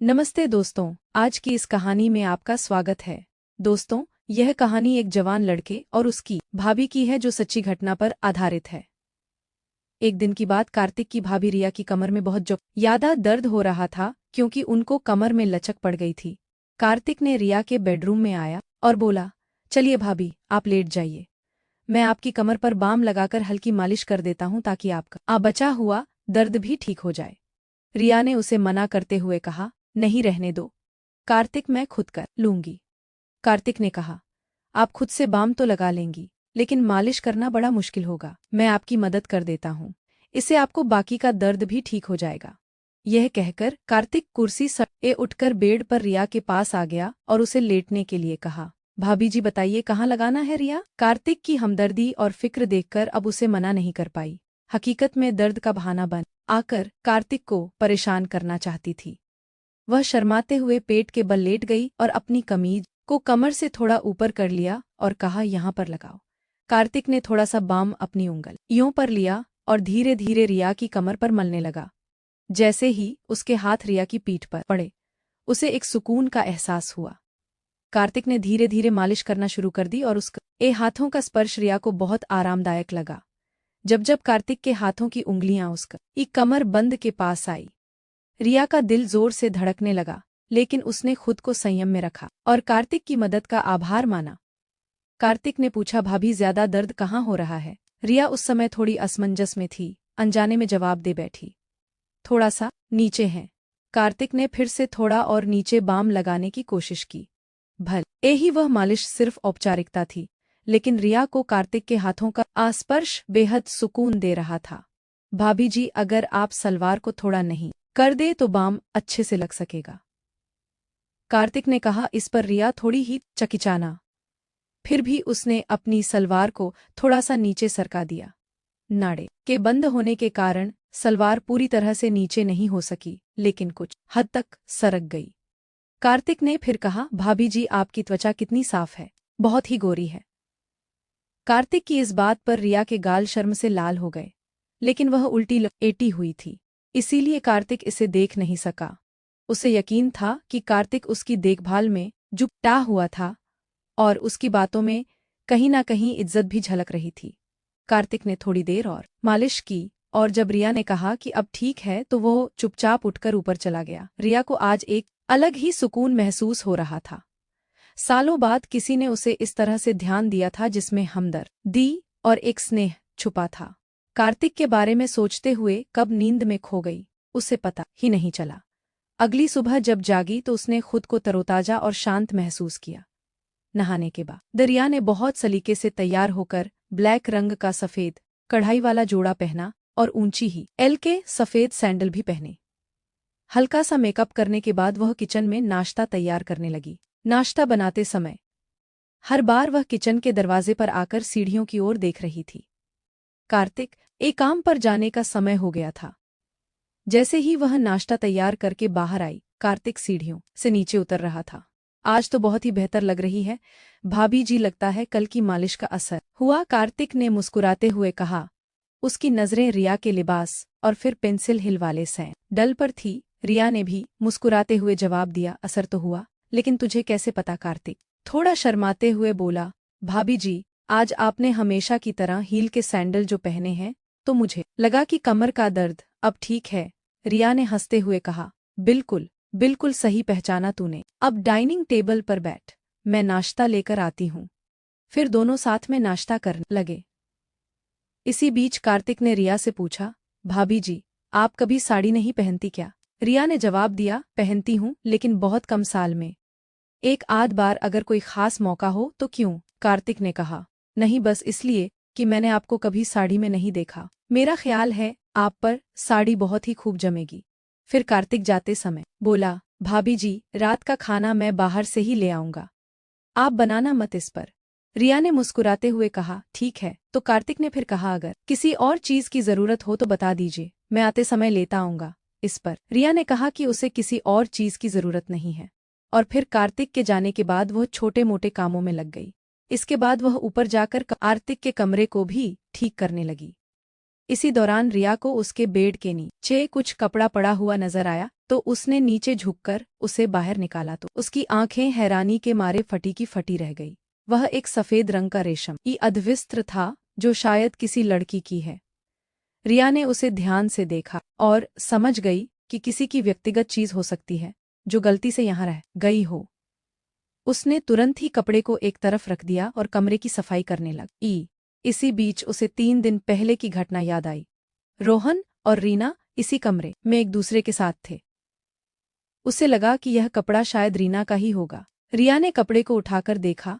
नमस्ते दोस्तों, आज की इस कहानी में आपका स्वागत है। दोस्तों, यह कहानी एक जवान लड़के और उसकी भाभी की है जो सच्ची घटना पर आधारित है। एक दिन की बात, कार्तिक की भाभी रिया की कमर में बहुत ज्यादा दर्द हो रहा था क्योंकि उनको कमर में लचक पड़ गई थी। कार्तिक ने रिया के बेडरूम में आया और बोला, चलिए भाभी, आप लेट जाइए। मैं आपकी कमर पर बाम लगाकर हल्की मालिश कर देता हूँ ताकि आपका बचा हुआ दर्द भी ठीक हो जाए। रिया ने उसे मना करते हुए कहा, नहीं, रहने दो कार्तिक, मैं खुद कर लूंगी। कार्तिक ने कहा, आप खुद से बाम तो लगा लेंगी, लेकिन मालिश करना बड़ा मुश्किल होगा। मैं आपकी मदद कर देता हूँ, इससे आपको बाकी का दर्द भी ठीक हो जाएगा। यह कहकर कार्तिक कुर्सी से उठकर बेड पर रिया के पास आ गया और उसे लेटने के लिए कहा। भाभी जी, बताइए कहाँ लगाना है। रिया कार्तिक की हमदर्दी और फिक्र देखकर अब उसे मना नहीं कर पाई। हकीकत में दर्द का बहाना बन आकर कार्तिक को परेशान करना चाहती थी। वह शर्माते हुए पेट के बल लेट गई और अपनी कमीज को कमर से थोड़ा ऊपर कर लिया और कहा, यहाँ पर लगाओ। कार्तिक ने थोड़ा सा बाम अपनी उंगलियों पर लिया और धीरे धीरे रिया की कमर पर मलने लगा। जैसे ही उसके हाथ रिया की पीठ पर पड़े, उसे एक सुकून का एहसास हुआ। कार्तिक ने धीरे धीरे मालिश करना शुरू कर दी और उसके हाथों का स्पर्श रिया को बहुत आरामदायक लगा। जब जब कार्तिक के हाथों की उंगलियां उसकी कमर बंद के पास आई, रिया का दिल जोर से धड़कने लगा, लेकिन उसने खुद को संयम में रखा और कार्तिक की मदद का आभार माना। कार्तिक ने पूछा, भाभी, ज्यादा दर्द कहाँ हो रहा है। रिया उस समय थोड़ी असमंजस में थी, अनजाने में जवाब दे बैठी, थोड़ा सा नीचे है। कार्तिक ने फिर से थोड़ा और नीचे बाम लगाने की कोशिश की। भले ही वह मालिश सिर्फ औपचारिकता थी, लेकिन रिया को कार्तिक के हाथों का आस्पर्श बेहद सुकून दे रहा था। भाभी जी, अगर आप सलवार को थोड़ा नहीं कर दे तो बाम अच्छे से लग सकेगा, कार्तिक ने कहा। इस पर रिया थोड़ी ही चकिचाना, फिर भी उसने अपनी सलवार को थोड़ा सा नीचे सरका दिया। नाड़े के बंद होने के कारण सलवार पूरी तरह से नीचे नहीं हो सकी, लेकिन कुछ हद तक सरक गई। कार्तिक ने फिर कहा, भाभी जी, आपकी त्वचा कितनी साफ है, बहुत ही गोरी है। कार्तिक की इस बात पर रिया के गाल शर्म से लाल हो गए, लेकिन वह उल्टी लेटी हुई थी, इसीलिए कार्तिक इसे देख नहीं सका। उसे यकीन था कि कार्तिक उसकी देखभाल में जुटा हुआ था और उसकी बातों में कहीं ना कहीं इज्जत भी झलक रही थी। कार्तिक ने थोड़ी देर और मालिश की और जब रिया ने कहा कि अब ठीक है तो वो चुपचाप उठकर ऊपर चला गया। रिया को आज एक अलग ही सुकून महसूस हो रहा था। सालों बाद किसी ने उसे इस तरह से ध्यान दिया था जिसमें हमदर्दी और एक स्नेह छुपा था। कार्तिक के बारे में सोचते हुए कब नींद में खो गई, उसे पता ही नहीं चला। अगली सुबह जब जागी तो उसने खुद को तरोताजा और शांत महसूस किया। नहाने के बाद रिया ने बहुत सलीके से तैयार होकर ब्लैक रंग का सफेद कढ़ाई वाला जोड़ा पहना और ऊंची ही एल के सफेद सैंडल भी पहने। हल्का सा मेकअप करने के बाद वह किचन में नाश्ता तैयार करने लगी। नाश्ता बनाते समय हर बार वह किचन के दरवाजे पर आकर सीढ़ियों की ओर देख रही थी। कार्तिक एक काम पर जाने का समय हो गया था। जैसे ही वह नाश्ता तैयार करके बाहर आई, कार्तिक सीढ़ियों से नीचे उतर रहा था। आज तो बहुत ही बेहतर लग रही है भाभी जी, लगता है कल की मालिश का असर हुआ, कार्तिक ने मुस्कुराते हुए कहा। उसकी नजरें रिया के लिबास और फिर पेंसिल हिल वाले सैंडल पर थी। रिया ने भी मुस्कुराते हुए जवाब दिया, असर तो हुआ, लेकिन तुझे कैसे पता। कार्तिक थोड़ा शर्माते हुए बोला, भाभी जी, आज आपने हमेशा की तरह हील के सैंडल जो पहने हैं, तो मुझे लगा कि कमर का दर्द अब ठीक है। रिया ने हंसते हुए कहा, बिल्कुल बिल्कुल सही पहचाना तूने। अब डाइनिंग टेबल पर बैठ, मैं नाश्ता लेकर आती हूँ। फिर दोनों साथ में नाश्ता करने लगे। इसी बीच कार्तिक ने रिया से पूछा, भाभी जी, आप कभी साड़ी नहीं पहनती क्या। रिया ने जवाब दिया, पहनती हूँ, लेकिन बहुत कम, साल में एक आध बार, अगर कोई खास मौका हो तो। क्यों, कार्तिक ने कहा। नहीं, बस इसलिए कि मैंने आपको कभी साड़ी में नहीं देखा। मेरा ख्याल है आप पर साड़ी बहुत ही खूब जमेगी। फिर कार्तिक जाते समय बोला, भाभी जी, रात का खाना मैं बाहर से ही ले आऊंगा, आप बनाना मत इस पर। रिया ने मुस्कुराते हुए कहा, ठीक है। तो कार्तिक ने फिर कहा, अगर किसी और चीज की जरूरत हो तो बता दीजिए, मैं आते समय लेता आऊंगा। इस पर रिया ने कहा कि उसे किसी और चीज की जरूरत नहीं है। और फिर कार्तिक के जाने के बाद वह छोटे मोटे कामों में लग गई। इसके बाद वह ऊपर जाकर कार्तिक के कमरे को भी ठीक करने लगी। इसी दौरान रिया को उसके बेड के नीचे कुछ कपड़ा पड़ा हुआ नजर आया। तो उसने नीचे झुककर उसे बाहर निकाला तो उसकी आंखें हैरानी के मारे फटी की फटी रह गई। वह एक सफेद रंग का रेशम की अधविस्त्र था जो शायद किसी लड़की की है। रिया ने उसे ध्यान से देखा और समझ गई कि किसी की व्यक्तिगत चीज हो सकती है जो गलती से यहाँ रह गई हो। उसने तुरंत ही कपड़े को एक तरफ रख दिया और कमरे की सफाई करने लगी। इसी बीच उसे 3 दिन पहले की घटना याद आई। रोहन और रीना इसी कमरे में एक दूसरे के साथ थे। उसे लगा कि यह कपड़ा शायद रीना का ही होगा। रिया ने कपड़े को उठाकर देखा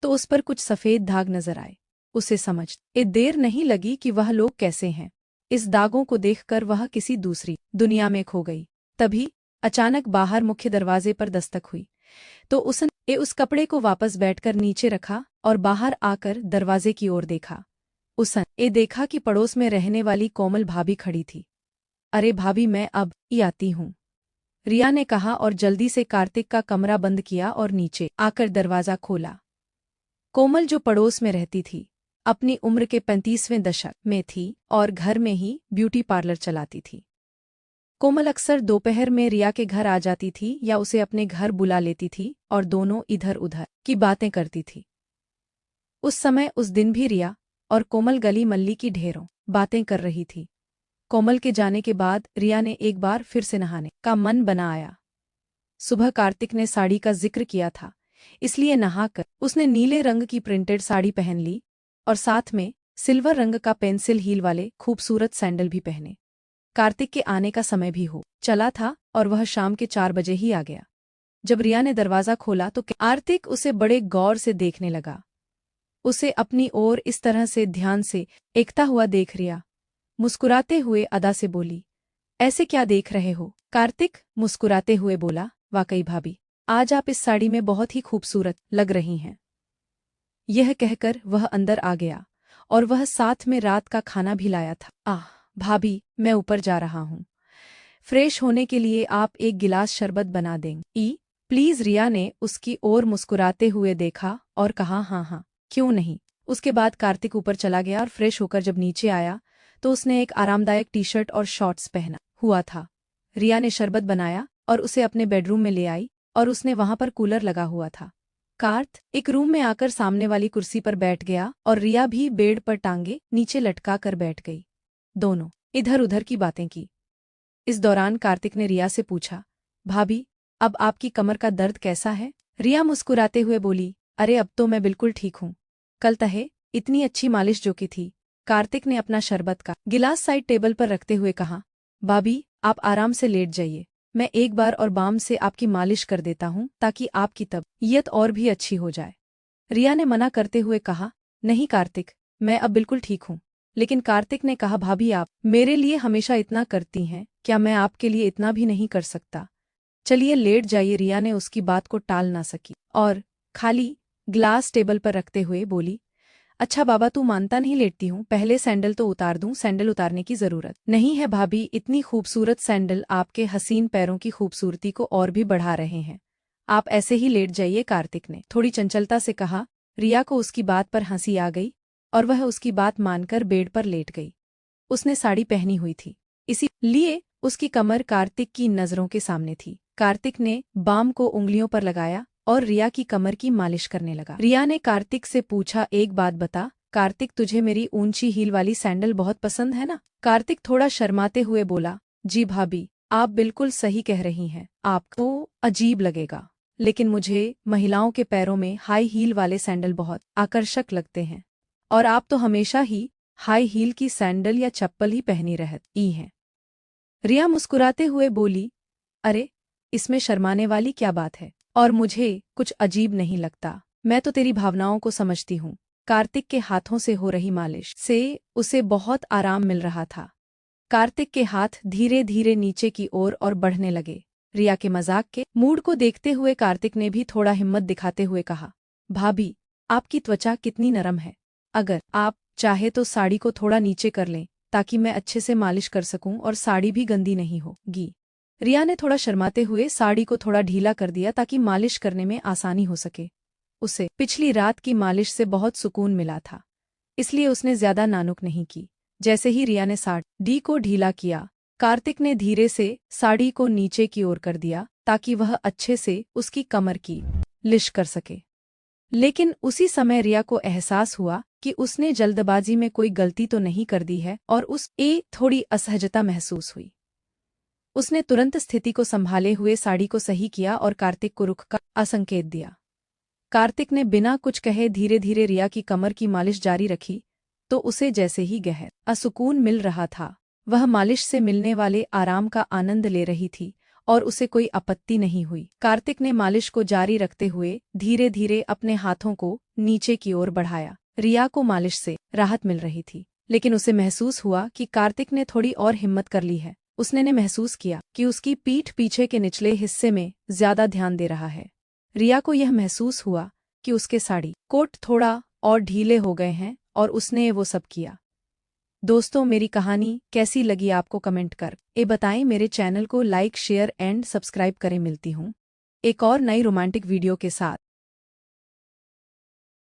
तो उस पर कुछ सफेद दाग नजर आए। उसे समझ देर नहीं लगी कि वह लोग कैसे हैं। इस दागों को देखकर वह किसी दूसरी दुनिया में खो गई। तभी अचानक बाहर मुख्य दरवाजे पर दस्तक हुई तो उसने उस कपड़े को वापस बैठकर नीचे रखा और बाहर आकर दरवाजे की ओर देखा। उसने देखा कि पड़ोस में रहने वाली कोमल भाभी खड़ी थी। अरे भाभी, मैं अब ही आती हूँ, रिया ने कहा और जल्दी से कार्तिक का कमरा बंद किया और नीचे आकर दरवाजा खोला। कोमल, जो पड़ोस में रहती थी, अपनी उम्र के 35वें दशक में थी और घर में ही ब्यूटी पार्लर चलाती थी। कोमल अक्सर दोपहर में रिया के घर आ जाती थी या उसे अपने घर बुला लेती थी और दोनों इधर उधर की बातें करती थी। उस समय उस दिन भी रिया और कोमल गली मल्ली की ढेरों बातें कर रही थी। कोमल के जाने के बाद रिया ने एक बार फिर से नहाने का मन बनाया। सुबह कार्तिक ने साड़ी का जिक्र किया था, इसलिए नहाकर उसने नीले रंग की प्रिंटेड साड़ी पहन ली और साथ में सिल्वर रंग का पेंसिल हील वाले खूबसूरत सैंडल भी पहने। कार्तिक के आने का समय भी हो चला था और वह शाम के 4 बजे ही आ गया। जब रिया ने दरवाजा खोला तो कार्तिक उसे बड़े गौर से देखने लगा। उसे अपनी ओर इस तरह से ध्यान से एकता हुआ देख रिया मुस्कुराते हुए अदा से बोली, ऐसे क्या देख रहे हो? कार्तिक मुस्कुराते हुए बोला, वाकई भाभी, आज आप इस साड़ी में बहुत ही खूबसूरत लग रही हैं। यह कहकर वह अंदर आ गया और वह साथ में रात का खाना भी लाया था। भाभी, मैं ऊपर जा रहा हूँ, फ्रेश होने के लिए आप एक गिलास शरबत बना देंगी प्लीज? रिया ने उसकी ओर मुस्कुराते हुए देखा और कहा, हाँ हाँ, क्यों नहीं। उसके बाद कार्तिक ऊपर चला गया और फ्रेश होकर जब नीचे आया तो उसने एक आरामदायक टी-शर्ट और शॉर्ट्स पहना हुआ था। रिया ने शरबत बनाया और उसे अपने बेडरूम में ले आई और उसने वहां पर कूलर लगा हुआ था। कार्त एक रूम में आकर सामने वाली कुर्सी पर बैठ गया और रिया भी बेड पर टांगे नीचे लटका कर बैठ गई। दोनों इधर उधर की बातें की। इस दौरान कार्तिक ने रिया से पूछा, भाभी, अब आपकी कमर का दर्द कैसा है? रिया मुस्कुराते हुए बोली, अरे अब तो मैं बिल्कुल ठीक हूँ, कल तहे इतनी अच्छी मालिश जो की थी। कार्तिक ने अपना शरबत का गिलास साइड टेबल पर रखते हुए कहा, भाभी, आप आराम से लेट जाइए, मैं एक बार और बाम से आपकी मालिश कर देता हूँ ताकि आपकी तबीयत और भी अच्छी हो जाए। रिया ने मना करते हुए कहा, नहीं कार्तिक, मैं अब बिल्कुल ठीक हूँ। लेकिन कार्तिक ने कहा, भाभी, आप मेरे लिए हमेशा इतना करती हैं, क्या मैं आपके लिए इतना भी नहीं कर सकता? चलिए लेट जाइए। रिया ने उसकी बात को टाल ना सकी और खाली ग्लास टेबल पर रखते हुए बोली, अच्छा बाबा, तू मानता नहीं, लेटती हूँ, पहले सैंडल तो उतार दूँ? सैंडल उतारने की जरूरत नहीं है भाभी, इतनी खूबसूरत सैंडल आपके हसीन पैरों की खूबसूरती को और भी बढ़ा रहे हैं, आप ऐसे ही लेट जाइए। कार्तिक ने थोड़ी चंचलता से कहा। रिया को उसकी बात पर हंसी आ गई और वह उसकी बात मानकर बेड पर लेट गई। उसने साड़ी पहनी हुई थी, इसीलिए उसकी कमर कार्तिक की नजरों के सामने थी। कार्तिक ने बाम को उंगलियों पर लगाया और रिया की कमर की मालिश करने लगा। रिया ने कार्तिक से पूछा, एक बात बता कार्तिक, तुझे मेरी ऊंची हील वाली सैंडल बहुत पसंद है ना? कार्तिक थोड़ा शर्माते हुए बोला, जी भाभी, आप बिल्कुल सही कह रही हैं, आपको अजीब लगेगा, लेकिन मुझे महिलाओं के पैरों में हाई हील वाले सैंडल बहुत आकर्षक लगते हैं और आप तो हमेशा ही हाई हील की सैंडल या चप्पल ही पहनी रहती हैं। रिया मुस्कुराते हुए बोली, अरे इसमें शर्माने वाली क्या बात है, और मुझे कुछ अजीब नहीं लगता, मैं तो तेरी भावनाओं को समझती हूँ। कार्तिक के हाथों से हो रही मालिश से उसे बहुत आराम मिल रहा था। कार्तिक के हाथ धीरे धीरे नीचे की ओर और बढ़ने लगे। रिया के मजाक के मूड को देखते हुए कार्तिक ने भी थोड़ा हिम्मत दिखाते हुए कहा, भाभी, आपकी त्वचा कितनी नरम है, अगर आप चाहे तो साड़ी को थोड़ा नीचे कर लें ताकि मैं अच्छे से मालिश कर सकूं और साड़ी भी गंदी नहीं होगी। रिया ने थोड़ा शर्माते हुए साड़ी को थोड़ा ढीला कर दिया ताकि मालिश करने में आसानी हो सके। उसे पिछली रात की मालिश से बहुत सुकून मिला था, इसलिए उसने ज्यादा नानुक नहीं की। जैसे ही रिया ने साड़ी को ढीला किया कार्तिक ने धीरे से साड़ी को नीचे की ओर कर दिया ताकि वह अच्छे से उसकी कमर की लिश कर सके। लेकिन उसी समय रिया को एहसास हुआ कि उसने जल्दबाजी में कोई गलती तो नहीं कर दी है और थोड़ी असहजता महसूस हुई। उसने तुरंत स्थिति को संभाले हुए साड़ी को सही किया और कार्तिक को रुख का असंकेत दिया। कार्तिक ने बिना कुछ कहे धीरे धीरे रिया की कमर की मालिश जारी रखी तो उसे जैसे ही गहरा सुकून मिल रहा था। वह मालिश से मिलने वाले आराम का आनंद ले रही थी और उसे कोई आपत्ति नहीं हुई। कार्तिक ने मालिश को जारी रखते हुए धीरे धीरे अपने हाथों को नीचे की ओर बढ़ाया। रिया को मालिश से राहत मिल रही थी, लेकिन उसे महसूस हुआ कि कार्तिक ने थोड़ी और हिम्मत कर ली है। उसने महसूस किया कि उसकी पीठ पीछे के निचले हिस्से में ज्यादा ध्यान दे रहा है। रिया को यह महसूस हुआ कि उसके साड़ी कोट थोड़ा और ढीले हो गए हैं और उसने वो सब किया। दोस्तों, मेरी कहानी कैसी लगी आपको कमेंट कर बताएं। मेरे चैनल को लाइक शेयर एंड सब्सक्राइब करें। मिलती हूँ एक और नई रोमांटिक वीडियो के साथ।